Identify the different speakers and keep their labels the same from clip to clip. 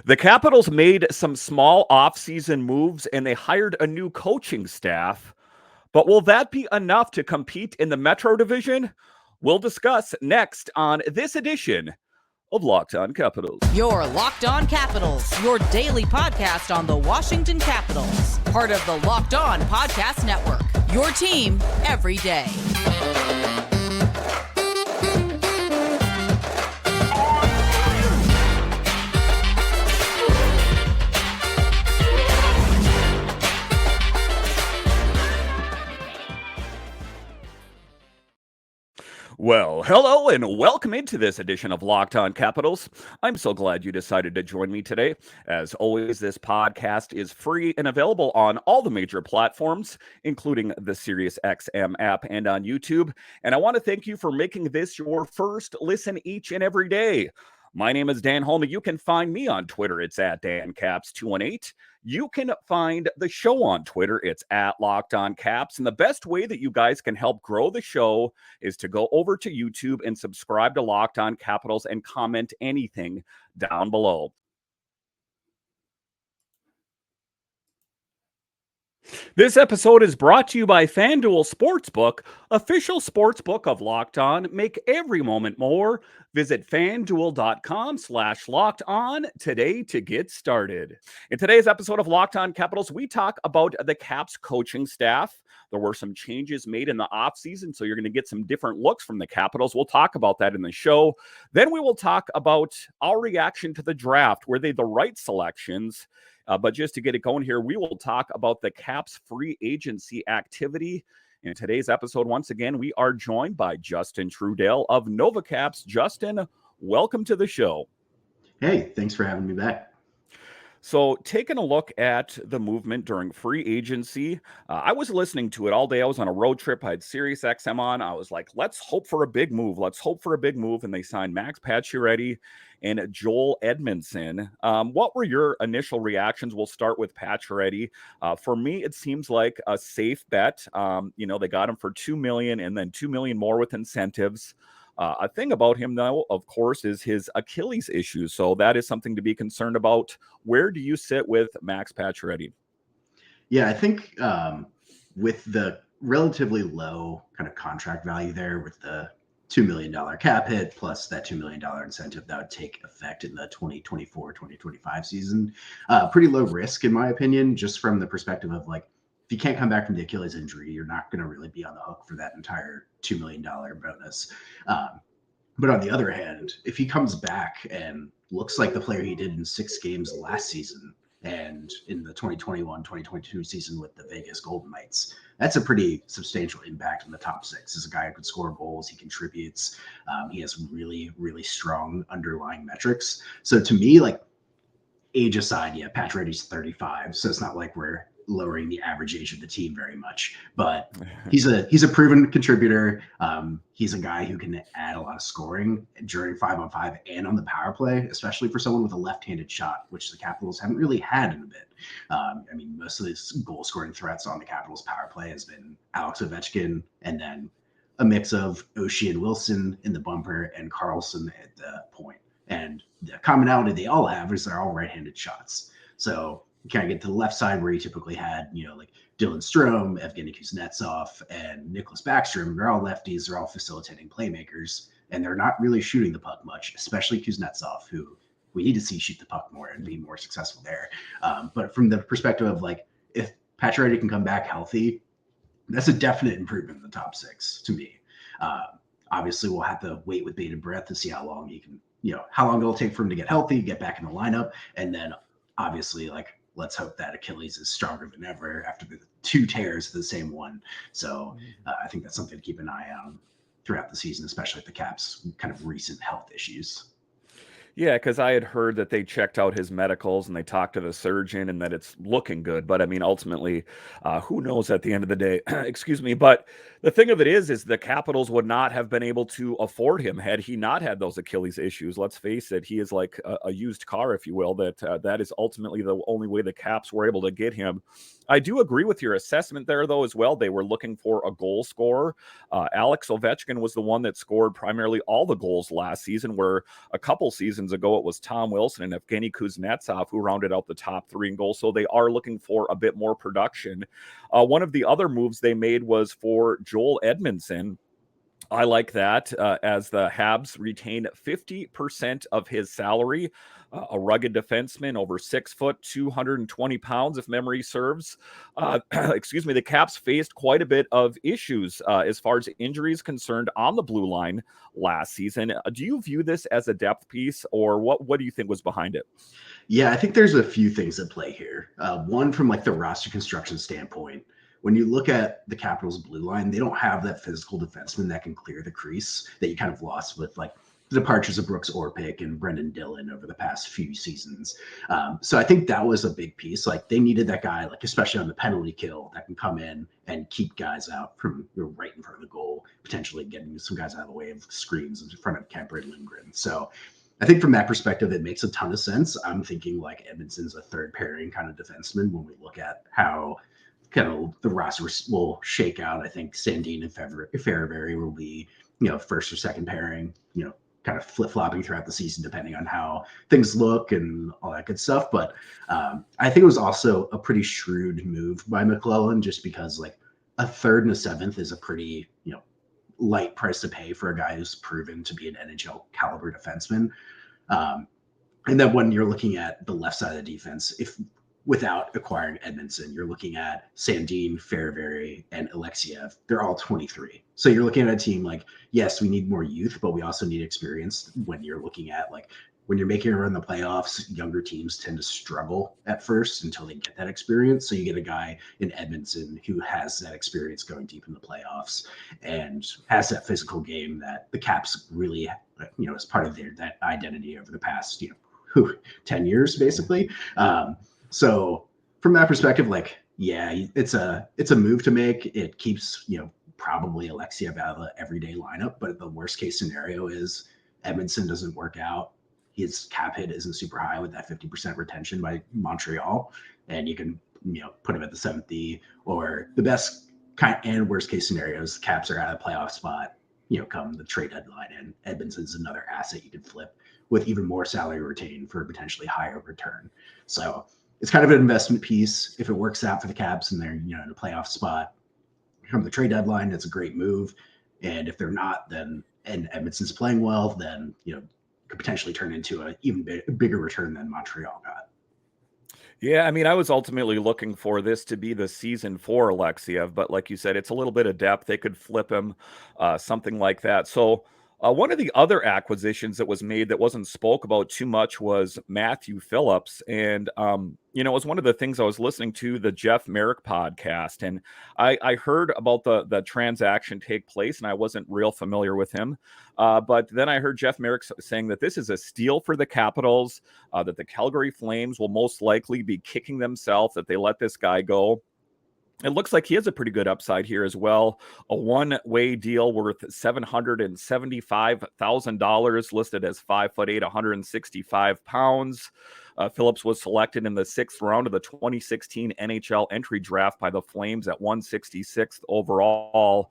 Speaker 1: The Capitals made some small offseason moves and they hired a new coaching staff. But will that be enough to compete in the Metro Division? We'll discuss next on this edition of Locked On Capitals.
Speaker 2: Your Locked On Capitals, your daily podcast on the Washington Capitals. Part of the Locked On Podcast Network, your team every day.
Speaker 1: Well, hello and welcome into this edition of Locked On Capitals. I'm so glad you decided to join me today. As always, this podcast is free and available on all the major platforms, including the SiriusXM app and on YouTube. And I want to thank you for making this your first listen each and every day. My name is Dan Holman. You can find me on Twitter. It's at DanCaps218. You can find the show on Twitter. It's at Locked On Caps. And the best way that you guys can help grow the show is to go over to YouTube and subscribe to Locked On Capitals and comment anything down below. This episode is brought to you by FanDuel Sportsbook, official sportsbook of Locked On. Make every moment more. Visit FanDuel.com/Locked On today to get started. In today's episode of Locked On Capitals, we talk about the Caps coaching staff. There were some changes made in the offseason, so you're going to get some different looks from the Capitals. We'll talk about that in the show. Then we will talk about our reaction to the draft. Were they the right selections? But just to get it going here, we will talk about the Caps free agency activity. In today's episode, once again, we are joined by Justin Trudel of NovaCaps. Justin, welcome to the show.
Speaker 3: Hey, thanks for having me back.
Speaker 1: So taking a look at the movement during free agency, I was listening to it all day. I was on a road trip. I had SiriusXM on. I was like, let's hope for a big move. Let's hope for a big move. And they signed Max Pacioretty and Joel Edmundson. What were your initial reactions? We'll start with Pacioretty. For me, it seems like a safe bet. They got him for $2 million and then $2 million more with incentives. A thing about him, though, of course, is his Achilles issue. So that is something to be concerned about. Where do you sit with Max Pacioretty?
Speaker 3: Yeah, I think with the relatively low kind of contract value there, with the $2 million cap hit plus that $2 million incentive that would take effect in the 2024-2025 season, pretty low risk, in my opinion, just from the perspective of like, if you can't come back from the Achilles injury, you're not going to really be on the hook for that entire $2 million bonus. But on the other hand, if he comes back and looks like the player he did in 6 games last season and in the 2021-2022 season with the Vegas Golden Knights, that's a pretty substantial impact on the top 6. As a guy who could score goals, he contributes. He has really, really strong underlying metrics. So to me, like, age aside, yeah, Pacioretty's 35, so it's not like we're lowering the average age of the team very much, but he's a proven contributor. He's a guy who can add a lot of scoring during 5-on-5 and on the power play, especially for someone with a left-handed shot, which the Capitals haven't really had in a bit. Most of these goal-scoring threats on the Capitals power play has been Alex Ovechkin, and then a mix of Oshie and Wilson in the bumper and Carlson at the point. And the commonality they all have is they're all right-handed shots. So kind of get to the left side where you typically had, like Dylan Strome, Evgeny Kuznetsov, and Nicholas Backstrom. They're all lefties. They're all facilitating playmakers, and they're not really shooting the puck much, especially Kuznetsov, who we need to see shoot the puck more and be more successful there. But from the perspective of like, if Pacioretty can come back healthy, that's a definite improvement in the top 6 to me. Obviously, we'll have to wait with bated breath to see how long he can, how long it'll take for him to get healthy, get back in the lineup, and then obviously, like, let's hope that Achilles is stronger than ever after the 2 tears of the same one. So I think that's something to keep an eye on throughout the season, especially with the Caps' kind of recent health issues.
Speaker 1: Yeah, because I had heard that they checked out his medicals and they talked to the surgeon and that it's looking good. But I mean, ultimately, who knows at the end of the day? Excuse me. But The thing of it is the Capitals would not have been able to afford him had he not had those Achilles issues. Let's face it, he is like a used car, if you will. That is ultimately the only way the Caps were able to get him. I do agree with your assessment there, though, as well. They were looking for a goal scorer. Alex Ovechkin was the one that scored primarily all the goals last season, where a couple seasons ago it was Tom Wilson and Evgeny Kuznetsov who rounded out the top three in goals. So they are looking for a bit more production. One of the other moves they made was for Joel Edmundson. I like that as the Habs retain 50% of his salary. A rugged defenseman, over 6 foot, 220 pounds, if memory serves. Excuse me, the Caps faced quite a bit of issues as far as injuries concerned on the blue line last season. Do you view this as a depth piece, or what do you think was behind it?
Speaker 3: Yeah, I think there's a few things at play here. One, from like the roster construction standpoint, when you look at the Capitals blue line, they don't have that physical defenseman that can clear the crease that you kind of lost with like the departures of Brooks Orpik and Brendan Dillon over the past few seasons. So I think that was a big piece. Like they needed that guy, like especially on the penalty kill, that can come in and keep guys out from right in front of the goal, potentially getting some guys out of the way of screens in front of Kemper and Lindgren. So I think from that perspective, it makes a ton of sense. I'm thinking like Edmundson's a third pairing kind of defenseman when we look at how kind of the roster will shake out. I think Sandin and Ferreberry will be, first or second pairing, kind of flip-flopping throughout the season, depending on how things look and all that good stuff. But I think it was also a pretty shrewd move by McClellan, just because like a third and a seventh is a pretty, light price to pay for a guy who's proven to be an NHL caliber defenseman. And then when you're looking at the left side of the defense, if without acquiring Edmundson, you're looking at Sandin, Ferreberry, and Alexiev. They're all 23. So you're looking at a team like, yes, we need more youth, but we also need experience. When you're looking at like, when you're making a run in the playoffs, younger teams tend to struggle at first until they get that experience. So you get a guy in Edmundson who has that experience going deep in the playoffs and has that physical game that the Caps really, as part of that identity over the past, 10 years, basically. So from that perspective, like, yeah, it's a move to make. It keeps, probably Alexiev out of the everyday lineup, but the worst case scenario is Edmundson doesn't work out. His cap hit isn't super high with that 50% retention by Montreal, and you can, put him at the 7th D, or the best kind and worst case scenarios, the Caps are at a playoff spot, come the trade deadline, and Edmundson's another asset you can flip with even more salary retained for a potentially higher return. So it's kind of an investment piece. If it works out for the Caps and they're, in a playoff spot from the trade deadline, it's a great move. And if they're not, then, and Edmundson's playing well, then, could potentially turn into an even bigger return than Montreal got.
Speaker 1: Yeah, I mean, I was ultimately looking for this to be the season for Alexiev, but like you said, it's a little bit of depth. They could flip him, something like that. So one of the other acquisitions that was made that wasn't spoke about too much was Matthew Phillips. And, it was one of the things I was listening to the Jeff Merrick podcast. And I heard about the transaction take place, and I wasn't real familiar with him. But then I heard Jeff Merrick saying that this is a steal for the Capitals, that the Calgary Flames will most likely be kicking themselves that they let this guy go. It looks like he has a pretty good upside here as well. A one-way deal worth $775,000, listed as 5'8", 165 pounds. Phillips was selected in the 6th round of the 2016 NHL entry draft by the Flames at 166th overall.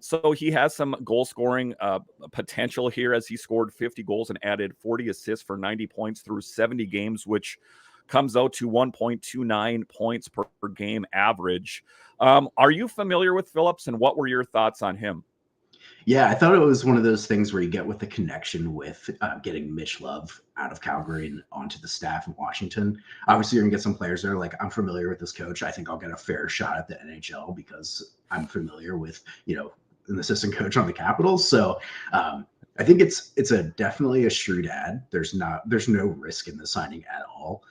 Speaker 1: So he has some goal scoring potential here, as he scored 50 goals and added 40 assists for 90 points through 70 games, which comes out to 1.29 points per game average. Are you familiar with Phillips, and what were your thoughts on him?
Speaker 3: Yeah, I thought it was one of those things where you get with the connection with getting Mitch Love out of Calgary and onto the staff in Washington. Obviously, you're going to get some players that are like, I'm familiar with this coach. I think I'll get a fair shot at the NHL because I'm familiar with, an assistant coach on the Capitals. So I think it's definitely a shrewd ad. There's no risk in the signing at all.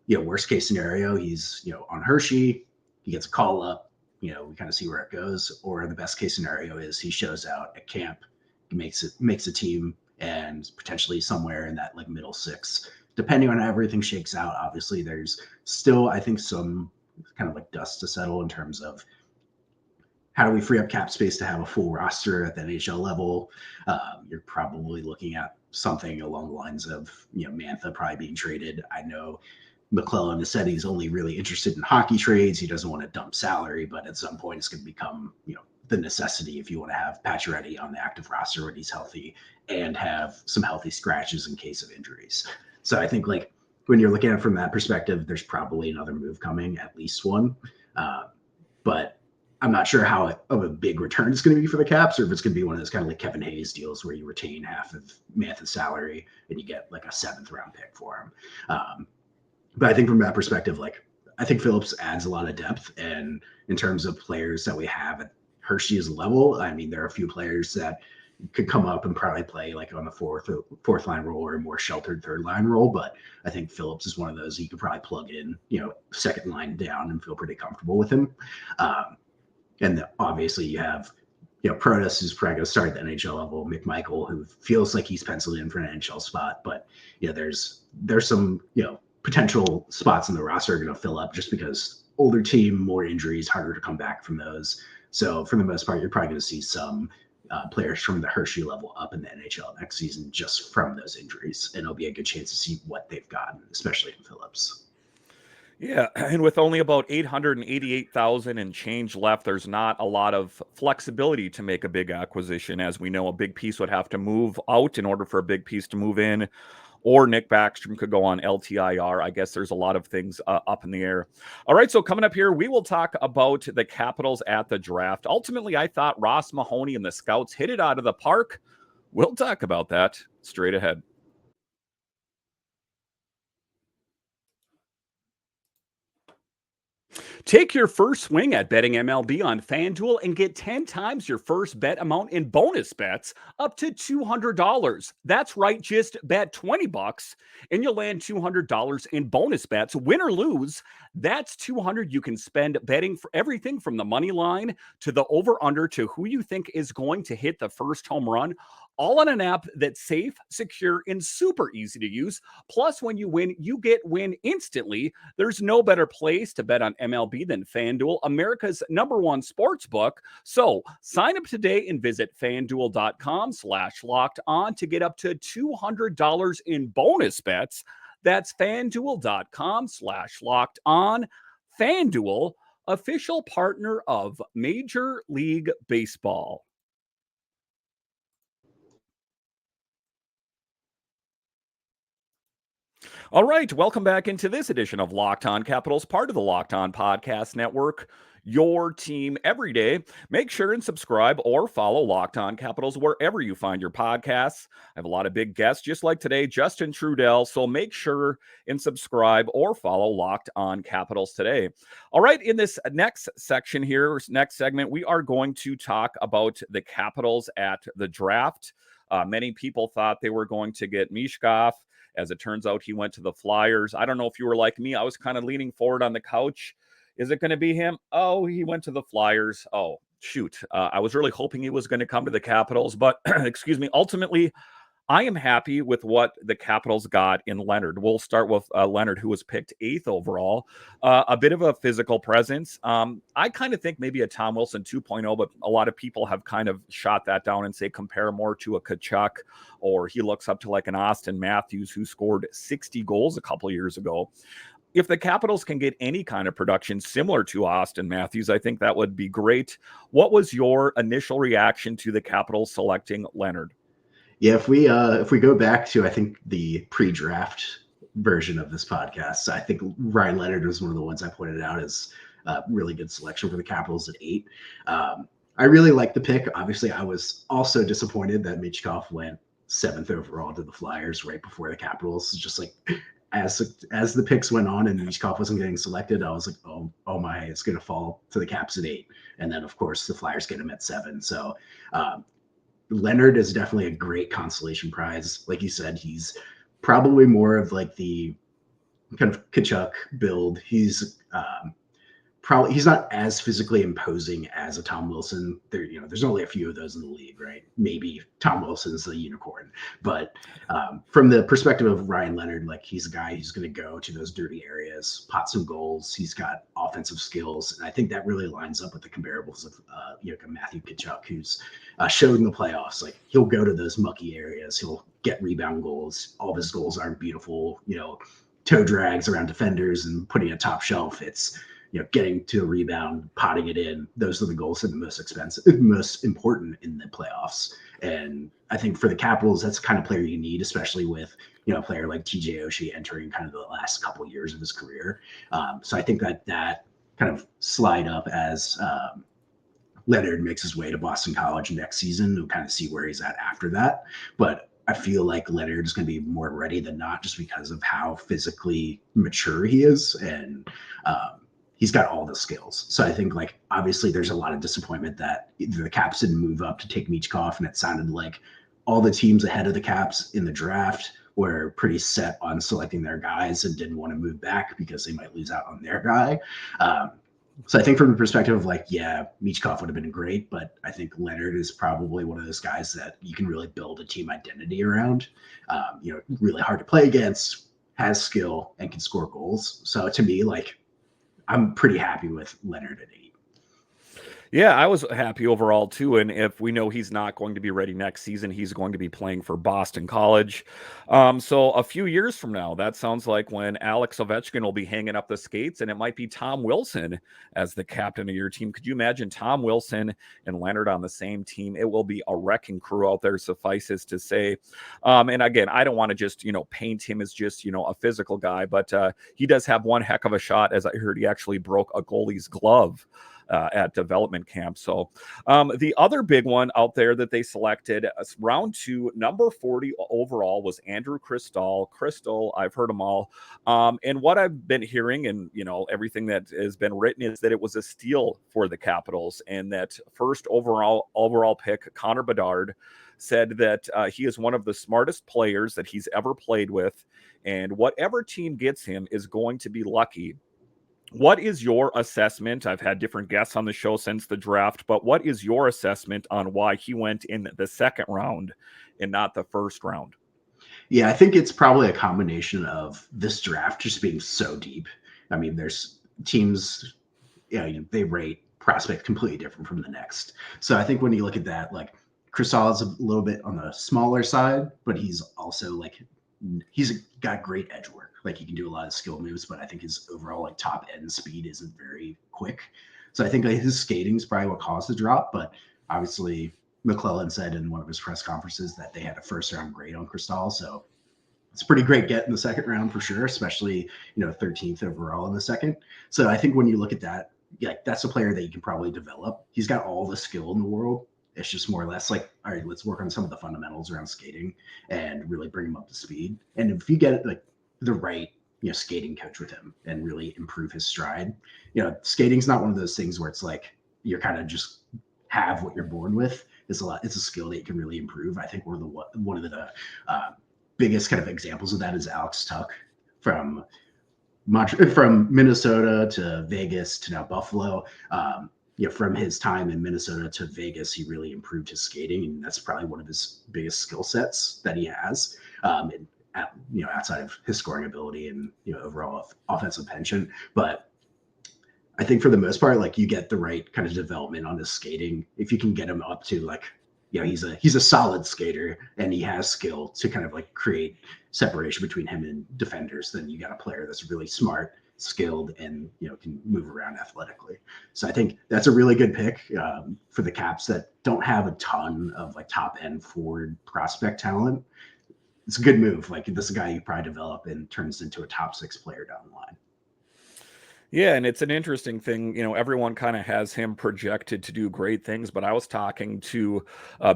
Speaker 3: Worst case scenario, he's, on Hershey, he gets a call up, we kind of see where it goes. Or the best case scenario is he shows out at camp, makes a team, and potentially somewhere in that like middle 6, depending on how everything shakes out. Obviously, there's still, I think, some kind of like dust to settle in terms of how do we free up cap space to have a full roster at the NHL level? You're probably looking at something along the lines of, Mantha probably being traded. I know McClellan has said he's only really interested in hockey trades. He doesn't want to dump salary, but at some point it's going to become, the necessity if you want to have Pacioretty on the active roster when he's healthy and have some healthy scratches in case of injuries. So I think like when you're looking at it from that perspective, there's probably another move coming, at least one. But I'm not sure how of a big return it's going to be for the Caps, or if it's going to be one of those kind of like Kevin Hayes deals where you retain half of Mantha's salary and you get like a 7th round pick for him. But I think from that perspective, like I think Phillips adds a lot of depth, and in terms of players that we have at Hershey's level, I mean, there are a few players that could come up and probably play like on the fourth line role or a more sheltered third line role. But I think Phillips is one of those you could probably plug in, second line down and feel pretty comfortable with him. And obviously you have, Protas, who's probably going to start at the NHL level, McMichael, who feels like he's penciled in for an NHL spot. But, there's some, potential spots in the roster are going to fill up just because older team, more injuries, harder to come back from those. So for the most part, you're probably going to see some players from the Hershey level up in the NHL next season just from those injuries. And it'll be a good chance to see what they've gotten, especially in Phillips.
Speaker 1: Yeah, and with only about 888,000 and change left, there's not a lot of flexibility to make a big acquisition. As we know, a big piece would have to move out in order for a big piece to move in, or Nick Backstrom could go on LTIR. I guess there's a lot of things up in the air. All right, so coming up here, we will talk about the Capitals at the draft. Ultimately, I thought Ross Mahoney and the Scouts hit it out of the park. We'll talk about that straight ahead. Take your first swing at betting MLB on FanDuel and get 10 times your first bet amount in bonus bets up to $200. That's right, just bet $20 and you'll land $200 in bonus bets. Win or lose, that's $200 you can spend betting for everything from the money line to the over-under to who you think is going to hit the first home run, all on an app that's safe, secure, and super easy to use. Plus, when you win, you get win instantly. There's no better place to bet on MLB than FanDuel, America's #1 sports book. So sign up today and visit FanDuel.com/locked on to get up to $200 in bonus bets. That's FanDuel.com/locked on. FanDuel, official partner of Major League Baseball. All right, welcome back into this edition of Locked On Capitals, part of the Locked On Podcast Network, your team every day. Make sure and subscribe or follow Locked On Capitals wherever you find your podcasts. I have a lot of big guests, just like today, Justin Trudel, so make sure and subscribe or follow Locked On Capitals today. All right, in this next section here, next segment, we are going to talk about the Capitals at the draft. Many people thought they were going to get Michkov. As it turns out, he went to the Flyers. I don't know if you were like me. I was kind of leaning forward on the couch. Is it going to be him? Oh, he went to the Flyers. Oh, shoot. I was really hoping he was going to come to the Capitals. But, excuse me, ultimately, I am happy with what the Capitals got in Leonard. We'll start with Leonard, who was picked 8th overall. A bit of a physical presence. I kind of think maybe a Tom Wilson 2.0, but a lot of people have kind of shot that down and say compare more to a Tkachuk, or he looks up to like an Austin Matthews who scored 60 goals a couple years ago. If the Capitals can get any kind of production similar to Austin Matthews, I think that would be great. What was your initial reaction to the Capitals selecting Leonard?
Speaker 3: Yeah, if we go back to, I think, the pre-draft version of this podcast, I think Ryan Leonard was one of the ones I pointed out as a really good selection for the Capitals at 8. I really like the pick. Obviously, I was also disappointed that Michkov went 7th overall to the Flyers right before the Capitals. Just like as the picks went on and Michkov wasn't getting selected, I was like, oh my, it's going to fall to the Caps at 8. And then, of course, the Flyers get him at 7. So Leonard is definitely a great consolation prize. Like you said, he's probably more of like the kind of Tkachuk build. He's probably he's not as physically imposing as a Tom Wilson. There's only a few of those in the league, right? Maybe Tom Wilson's the unicorn, but from the perspective of Ryan Leonard, like he's a guy who's going to go to those dirty areas, pot some goals. He's got offensive skills, and I think that really lines up with the comparables of Matthew Tkachuk, who's showed in the playoffs. Like he'll go to those mucky areas, he'll get rebound goals. All of his goals aren't beautiful, toe drags around defenders and putting a top shelf. It's getting to a rebound, potting it in. Those are the goals that are the most important in the playoffs. And I think for the Capitals, that's the kind of player you need, especially with a player like TJ Oshie entering kind of the last couple of years of his career. So I think that kind of slide up as Leonard makes his way to Boston College next season. We'll kind of see where he's at after that. But I feel like Leonard is going to be more ready than not, just because of how physically mature he is, and he's got all the skills. So I think, like, obviously there's a lot of disappointment that the Caps didn't move up to take Michkov, and it sounded like all the teams ahead of the Caps in the draft were pretty set on selecting their guys and didn't want to move back because they might lose out on their guy. So I think from the perspective of like, yeah, Michkov would have been great, but I think Leonard is probably one of those guys that you can really build a team identity around. Really hard to play against, has skill, and can score goals. So to me, like, I'm pretty happy with Leonard at 8.
Speaker 1: Yeah, I was happy overall too. And if we know he's not going to be ready next season, he's going to be playing for Boston College. So a few years from now, that sounds like when Alex Ovechkin will be hanging up the skates, and it might be Tom Wilson as the captain of your team. Could you imagine Tom Wilson and Leonard on the same team? It will be a wrecking crew out there, suffices to say. And again, I don't want to just, paint him as just, a physical guy, but he does have one heck of a shot. As I heard, he actually broke a goalie's glove at development camp. So the other big one out there that they selected, round 2, number 40 overall, was Andrew Cristall. Cristall, I've heard them all. And what I've been hearing, and everything that has been written, is that it was a steal for the Capitals, and that first overall pick, Connor Bedard, said that he is one of the smartest players that he's ever played with, and whatever team gets him is going to be lucky. What is your assessment? I've had different guests on the show since the draft, but what is your assessment on why he went in the second round and not the first round?
Speaker 3: Yeah, I think it's probably a combination of this draft just being so deep. I mean, there's teams, they rate prospect completely different from the next. So I think when you look at that, like, Cristall is a little bit on the smaller side, but he's also he's got great edge work. Like, he can do a lot of skill moves, but I think his overall top end speed isn't very quick. So I think his skating is probably what caused the drop. But obviously, McClellan said in one of his press conferences that they had a first round grade on Cristall. So it's a pretty great get in the second round for sure, especially 13th overall in the second. So I think when you look at that, that's a player that you can probably develop. He's got all the skill in the world. It's just more or less like, all right, let's work on some of the fundamentals around skating and really bring him up to speed. And if you get the right skating coach with him and really improve his stride, skating's not one of those things where it's like you're kind of just have what you're born with. It's a skill that you can really improve. I think one of the biggest kind of examples of that is Alex Tuch from Minnesota to Vegas to now Buffalo. From his time in Minnesota to Vegas, he really improved his skating, and that's probably one of his biggest skill sets that he has. Outside of his scoring ability and overall offensive penchant. But I think for the most part, you get the right kind of development on his skating. If you can get him up to he's a solid skater and he has skill to kind of create separation between him and defenders, then you got a player that's really smart, skilled, and can move around athletically. So I think that's a really good pick for the Caps that don't have a ton of top end forward prospect talent. It's a good move. This is a guy you probably develop and turns into a top 6 player down the line.
Speaker 1: Yeah, and it's an interesting thing. Everyone kind of has him projected to do great things, but I was talking to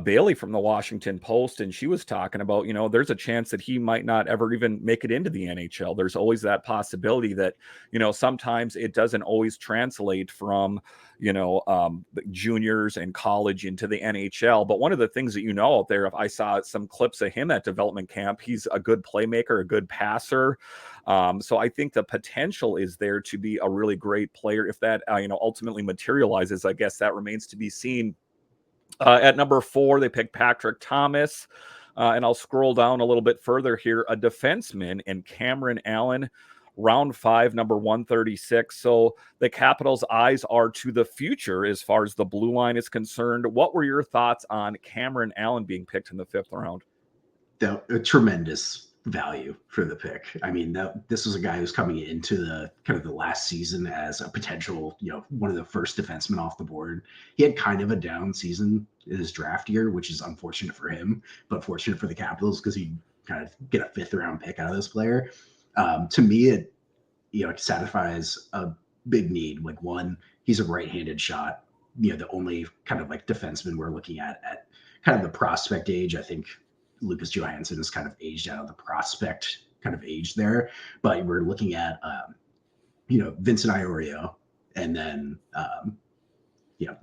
Speaker 1: Bailey from the Washington Post, and she was talking about, there's a chance that he might not ever even make it into the NHL. There's always that possibility that, sometimes it doesn't always translate from, juniors and college into the NHL. But one of the things that out there, if I saw some clips of him at development camp, he's a good playmaker, a good passer. So I think the potential is there to be a really great player. If that, ultimately materializes, I guess that remains to be seen. At number 4, they picked Patrick Thomas. And I'll scroll down a little bit further here. A defenseman in Cameron Allen, round 5, number 136. So the Capitals' eyes are to the future as far as the blue line is concerned. What were your thoughts on Cameron Allen being picked in the 5th round?
Speaker 3: A tremendous value for the pick. I mean, this was a guy who's coming into the kind of the last season as a potential, one of the first defensemen off the board. He had kind of a down season in his draft year, which is unfortunate for him, but fortunate for the Capitals because he kind of get a 5th round pick out of this player. To me, it satisfies a big need. Like, one, he's a right-handed shot. The only kind of like defenseman we're looking at kind of the prospect age. I think Lucas Johansson is kind of aged out of the prospect kind of age there, but we're looking at Vincent Iorio and then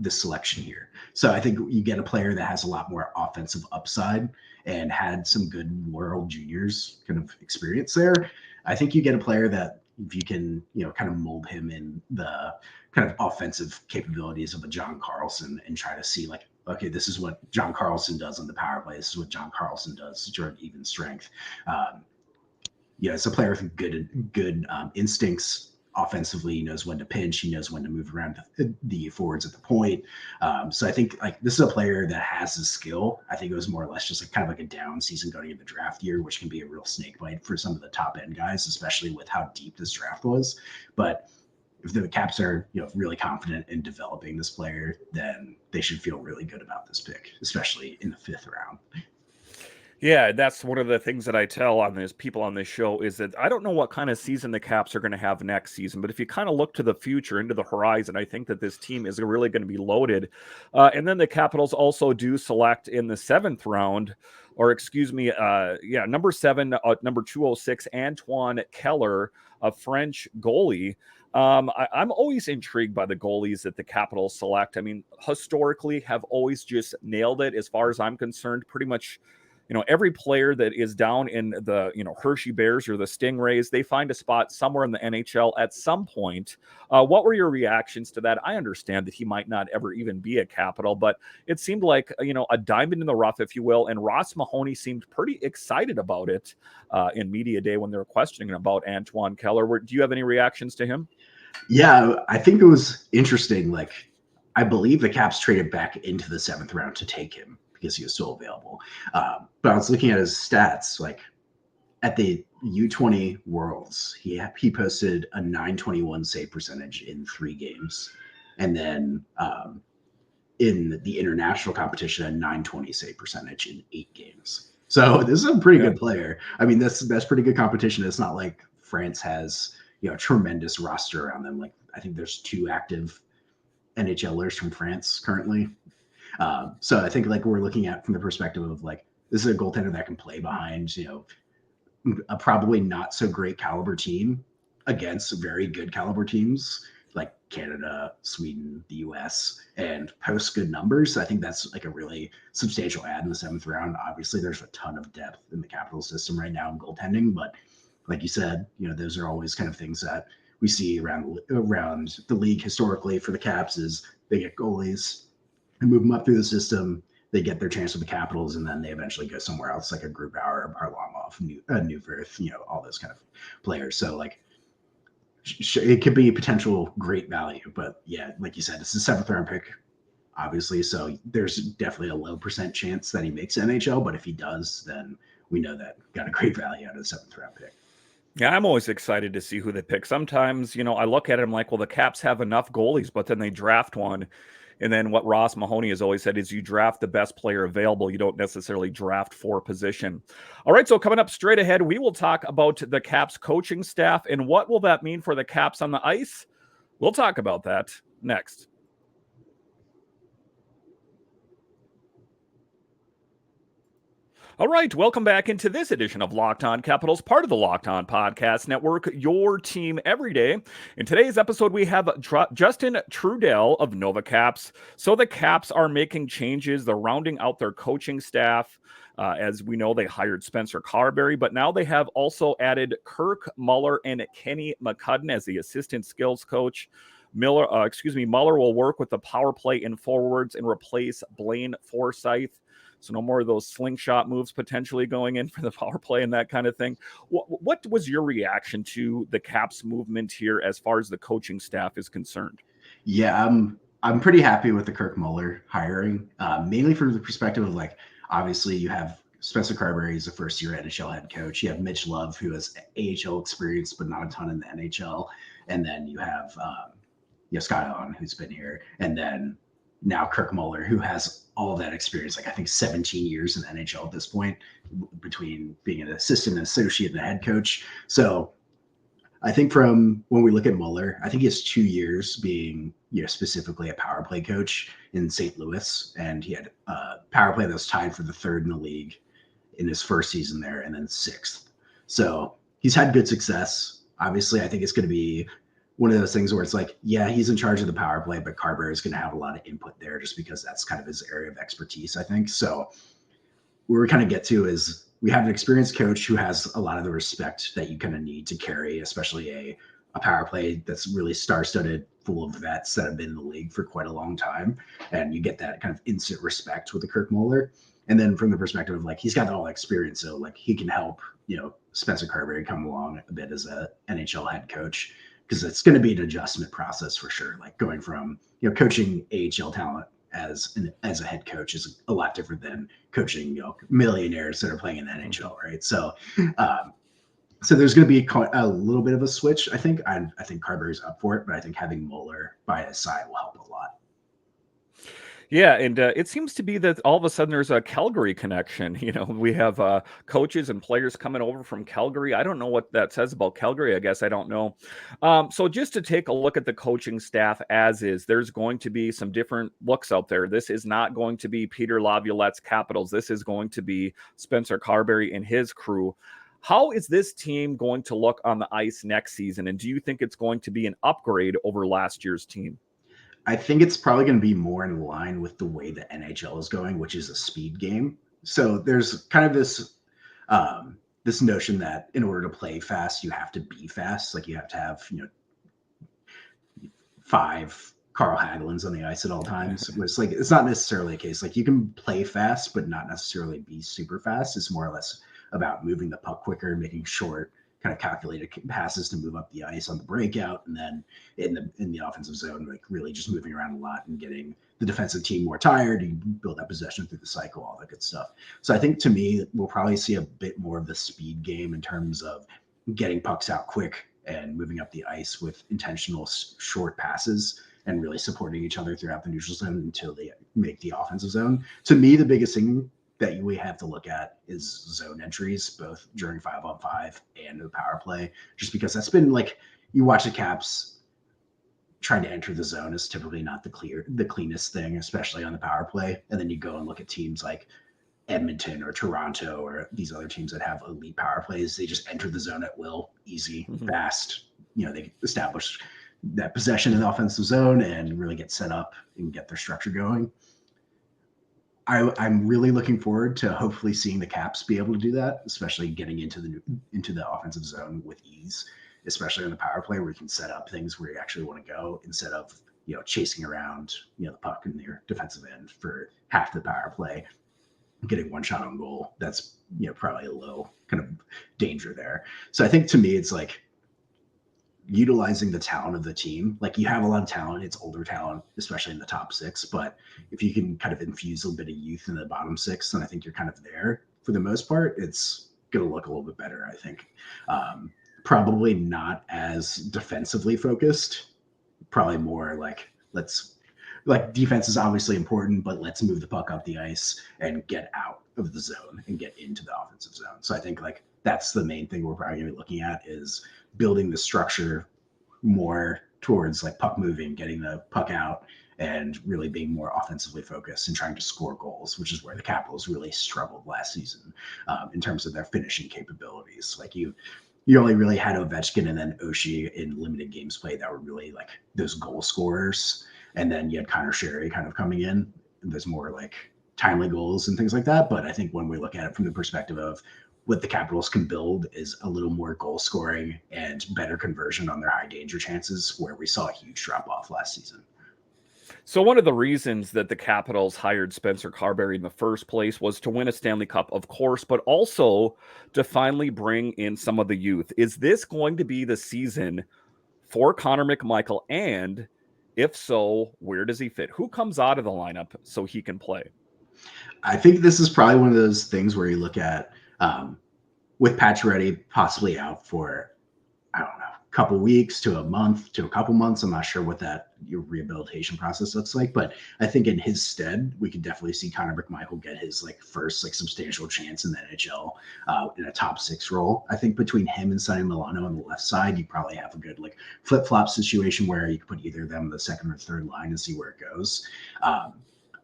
Speaker 3: this selection here. So I think you get a player that has a lot more offensive upside and had some good World Juniors kind of experience there. I think you get a player that if you can kind of mold him in the kind of offensive capabilities of a John Carlson and try to see like, okay, this is what John Carlson does on the power play. This is what John Carlson does during even strength. It's a player with good instincts offensively. He knows when to pinch. He knows when to move around the forwards at the point. So I think like this is a player that has the skill. I think it was more or less just like kind of like a down season going into the draft year, which can be a real snake bite for some of the top end guys, especially with how deep this draft was. But if the Caps are really confident in developing this player, then they should feel really good about this pick, especially in the 5th round.
Speaker 1: Yeah, that's one of the things that I tell on this people on this show is that I don't know what kind of season the Caps are going to have next season, but if you kind of look to the future, into the horizon, I think that this team is really going to be loaded. And then the Capitals also do select in the 7th round, or excuse me, number 7, number 206, Antoine Keller, a French goalie. I'm always intrigued by the goalies that the Capitals select. I mean, historically have always just nailed it as far as I'm concerned. Pretty much, every player that is down in the, Hershey Bears or the Stingrays, they find a spot somewhere in the NHL at some point. What were your reactions to that? I understand that he might not ever even be a Capital, but it seemed like, a diamond in the rough, if you will. And Ross Mahoney seemed pretty excited about it in media day when they were questioning about Antoine Keller. Do you have any reactions to him?
Speaker 3: Yeah, I think it was interesting. Like, I believe the Caps traded back into the 7th round to take him because he was still available. But I was looking at his stats. Like at the U20 Worlds, he posted a .921 save percentage in 3 games, and then in the international competition, a .920 save percentage in 8 games. So this is a pretty good player. I mean, that's pretty good competition. It's not like France has a tremendous roster around them. Like I think there's 2 active NHLers from France currently. So I think like we're looking at from the perspective of like, this is a goaltender that can play behind, a probably not so great caliber team against very good caliber teams like Canada, Sweden, the US, and post good numbers. I think that's like a really substantial add in the 7th round. Obviously there's a ton of depth in the Capital system right now in goaltending, but like you said, those are always kind of things that we see around the league historically for the Caps is they get goalies and move them up through the system. They get their chance with the Capitals, and then they eventually go somewhere else, like a Grubauer, Varlamov, Newvirth, all those kind of players. So, like, it could be potential great value. But, yeah, like you said, it's a 7th round pick, obviously. So there's definitely a low % chance that he makes NHL. But if he does, then we know that got a great value out of the 7th round pick.
Speaker 1: Yeah, I'm always excited to see who they pick. Sometimes, I look at it, I'm like, well, the Caps have enough goalies, but then they draft one. And then what Ross Mahoney has always said is you draft the best player available. You don't necessarily draft for position. All right, so coming up straight ahead, we will talk about the Caps coaching staff and what will that mean for the Caps on the ice. We'll talk about that next. All right, welcome back into this edition of Locked On Capitals, part of the Locked On Podcast Network, your team every day. In today's episode, we have Justin Trudel of Nova Caps. So the Caps are making changes. They're rounding out their coaching staff. As we know, they hired Spencer Carbery, but now they have also added Kirk Muller and Kenny McCudden as the assistant skills coach. Muller will work with the power play and forwards and replace Blaine Forsyth. So no more of those slingshot moves potentially going in for the power play and that kind of thing. What was your reaction to the Caps movement here as far as the coaching staff is concerned?
Speaker 3: Yeah, I'm pretty happy with the Kirk Muller hiring, mainly from the perspective of obviously you have Spencer Carbery is a first-year NHL head coach. You have Mitch Love, who has AHL experience but not a ton in the NHL, and then you have Scott Allen, who's been here, and then now Kirk Muller, who has all that experience, I think 17 years in the NHL at this point, between being an assistant, an associate, and a head coach. So I think from when we look at Muller, I think he has 2 years being, specifically a power play coach in St. Louis. And he had a power play that was tied for the third in the league in his first season there, and then sixth. So he's had good success. Obviously, I think it's going to be one of those things where it's he's in charge of the power play, but Carbery is going to have a lot of input there just because that's kind of his area of expertise, I think. So where we kind of get to is we have an experienced coach who has a lot of the respect that you kind of need to carry, especially a power play that's really star-studded, full of vets that have been in the league for quite a long time. And you get that kind of instant respect with the Kirk Muller. And then from the perspective of he's got all that experience, so he can help, Spencer Carbery come along a bit as a NHL head coach, because it's going to be an adjustment process for sure. Going from, coaching AHL talent as a head coach is a lot different than coaching, millionaires that are playing in the NHL, right? So, so there's going to be a little bit of a switch. I think Carbery's up for it, but I think having Muller by his side will help a lot.
Speaker 1: Yeah, and it seems to be that all of a sudden there's a Calgary connection. We have coaches and players coming over from Calgary. I don't know what that says about Calgary. I guess I don't know. So just to take a look at the coaching staff as is, there's going to be some different looks out there. This is not going to be Peter Laviolette's Capitals. This is going to be Spencer Carbery and his crew. How is this team going to look on the ice next season? And do you think it's going to be an upgrade over last year's team?
Speaker 3: I think it's probably going to be more in line with the way the NHL is going, which is a speed game. So there's kind of this this notion that in order to play fast, you have to be fast. You have to have 5 Carl Hagelins on the ice at all times. It's not necessarily a case. You can play fast, but not necessarily be super fast. It's more or less about moving the puck quicker, making short, kind of calculated passes to move up the ice on the breakout, and then in the offensive zone, really just moving around a lot and getting the defensive team more tired. You build that possession through the cycle, all that good stuff. So I think to me, we'll probably see a bit more of the speed game in terms of getting pucks out quick and moving up the ice with intentional short passes and really supporting each other throughout the neutral zone until they make the offensive zone. To me, the biggest thing that we have to look at is zone entries, both during 5-on-5 and the power play, just because that's been you watch the Caps trying to enter the zone is typically not the cleanest thing, especially on the power play. And then you go and look at teams like Edmonton or Toronto or these other teams that have elite power plays. They just enter the zone at will, easy, fast. They establish that possession in the offensive zone and really get set up and get their structure going. I'm really looking forward to hopefully seeing the Caps be able to do that, especially getting into the offensive zone with ease, especially on the power play where you can set up things where you actually want to go instead of chasing around the puck in your defensive end for half the power play, getting one shot on goal. That's probably a low kind of danger there. So I think to me it's utilizing the talent of the team. You have a lot of talent, it's older talent, especially in the top 6, but if you can kind of infuse a bit of youth in the bottom 6, then I think you're kind of there for the most part. It's going to look a little bit better, I think. Probably not as defensively focused, probably more defense is obviously important, but let's move the puck up the ice and get out of the zone and get into the offensive zone. So I think that's the main thing we're probably going to be looking at, is building the structure more towards puck moving, getting the puck out, and really being more offensively focused and trying to score goals, which is where the Capitals really struggled last season in terms of their finishing capabilities. Like you only really had Ovechkin and then Oshie in limited games played that were really like those goal scorers. And then you had Conor kind of coming in. There's more like timely goals and things like that. But I think when we look at it from the perspective of what the Capitals can build is a little more goal scoring and better conversion on their high danger chances, where we saw a huge drop off last season.
Speaker 1: So one of the reasons that the Capitals hired Spencer Carbery in the first place was to win a Stanley Cup, of course, but also to finally bring in some of the youth. Is this going to be the season for Conor McMichael? And if so, where does he fit? Who comes out of the lineup so he can play?
Speaker 3: I think this is probably one of those things where you look at with Pacioretty possibly out for, I don't know, a couple weeks to a month to a couple months. I'm not sure what your rehabilitation process looks like, but I think in his stead, we could definitely see Conor McMichael get his like first like substantial chance in the NHL in a top 6 role. I think between him and Sonny Milano on the left side, you probably have a good like flip-flop situation where you could put either of them the second or third line and see where it goes.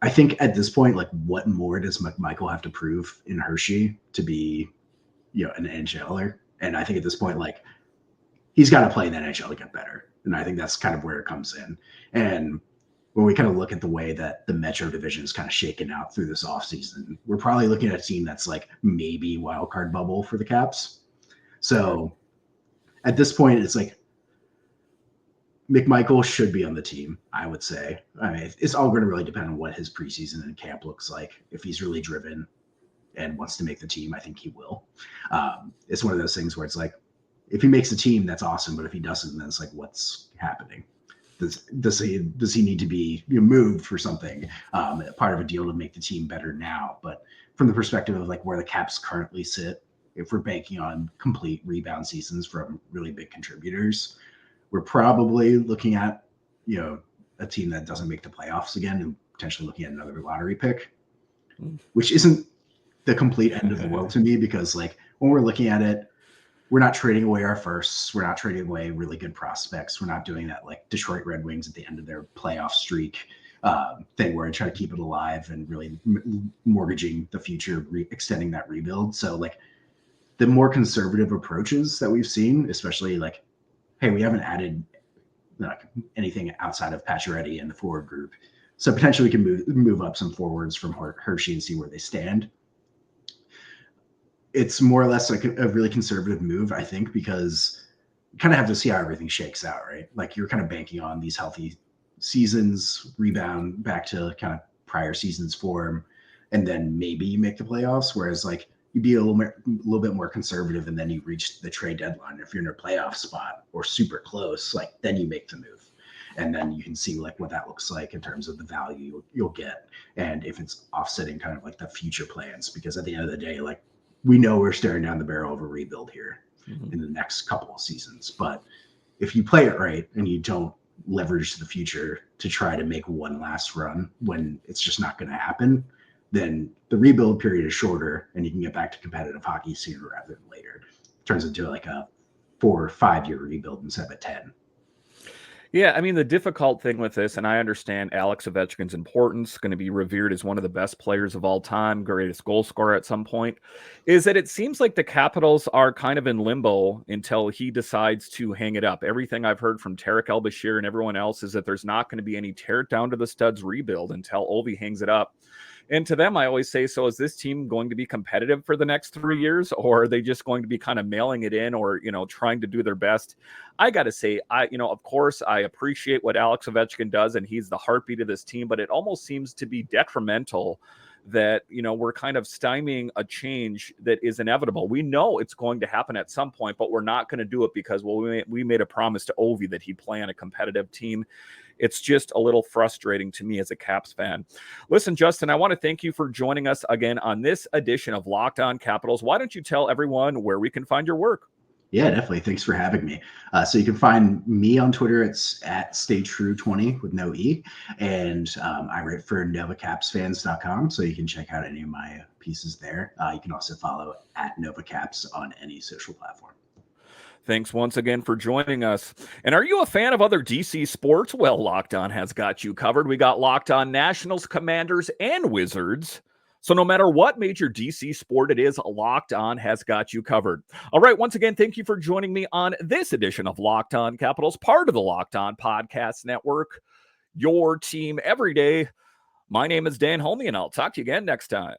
Speaker 3: I think at this point, like, what more does McMichael have to prove in Hershey to be, an NHLer? And I think at this point, like, he's got to play in the NHL to get better. And I think that's kind of where it comes in. And when we kind of look at the way that the Metro division is kind of shaken out through this offseason, we're probably looking at a team that's like maybe wild card bubble for the Caps. So at this point, it's like, McMichael should be on the team, I would say. I mean, it's all going to really depend on what his preseason and camp looks like. If he's really driven and wants to make the team, I think he will. It's one of those things where it's like, if he makes the team, that's awesome. But if he doesn't, then it's like, what's happening? Does he need to be moved for something? Part of a deal to make the team better now. But from the perspective of like where the Caps currently sit, if we're banking on complete rebound seasons from really big contributors, we're probably looking at, a team that doesn't make the playoffs again and potentially looking at another lottery pick, which isn't the complete end of the world to me, because like when we're looking at it, we're not trading away our firsts. We're not trading away really good prospects. We're not doing that like Detroit Red Wings at the end of their playoff streak thing where I try to keep it alive and really mortgaging the future, extending that rebuild. So like the more conservative approaches that we've seen, especially like, hey, we haven't added anything outside of Pacioretty and the forward group. So potentially we can move up some forwards from Hershey and see where they stand. It's more or less like a really conservative move, I think, because you kind of have to see how everything shakes out, right? Like you're kind of banking on these healthy seasons, rebound back to kind of prior seasons form, and then maybe you make the playoffs. Whereas like you'd be a little bit more conservative, and then you reach the trade deadline. If you're in a playoff spot or super close, like then you make the move, and then you can see like what that looks like in terms of the value you'll get, and if it's offsetting kind of like the future plans. Because at the end of the day, like we know we're staring down the barrel of a rebuild here in the next couple of seasons. But if you play it right and you don't leverage the future to try to make one last run when it's just not going to happen, then the rebuild period is shorter and you can get back to competitive hockey sooner rather than later. It turns into like a 4 or 5 year rebuild instead of a 10.
Speaker 1: Yeah, I mean, the difficult thing with this, and I understand Alex Ovechkin's importance, going to be revered as one of the best players of all time, greatest goal scorer at some point, is that it seems like the Capitals are kind of in limbo until he decides to hang it up. Everything I've heard from Tarek El-Bashir and everyone else is that there's not going to be any tear it down to the studs rebuild until Ovi hangs it up. And to them, I always say, so is this team going to be competitive for the next 3 years, or are they just going to be kind of mailing it in or, trying to do their best? I got to say, of course, I appreciate what Alex Ovechkin does, and he's the heartbeat of this team, but it almost seems to be detrimental that, we're kind of stymieing a change that is inevitable. We know it's going to happen at some point, but we're not going to do it because, we made a promise to Ovi that he'd play on a competitive team. It's just a little frustrating to me as a Caps fan. Listen, Justin, I want to thank you for joining us again on this edition of Locked On Capitals. Why don't you tell everyone where we can find your work?
Speaker 3: Yeah, definitely. Thanks for having me. So you can find me on Twitter. It's at StayTrue20 with no E. And I write for NovaCapsFans.com. So you can check out any of my pieces there. You can also follow at NovaCaps on any social platform.
Speaker 1: Thanks once again for joining us. And are you a fan of other DC sports? Well, Locked On has got you covered. We got Locked On Nationals, Commanders, and Wizards. So no matter what major DC sport it is, Locked On has got you covered. All right, once again, thank you for joining me on this edition of Locked On Capitals, part of the Locked On Podcast Network, your team every day. My name is Dan Holme, and I'll talk to you again next time.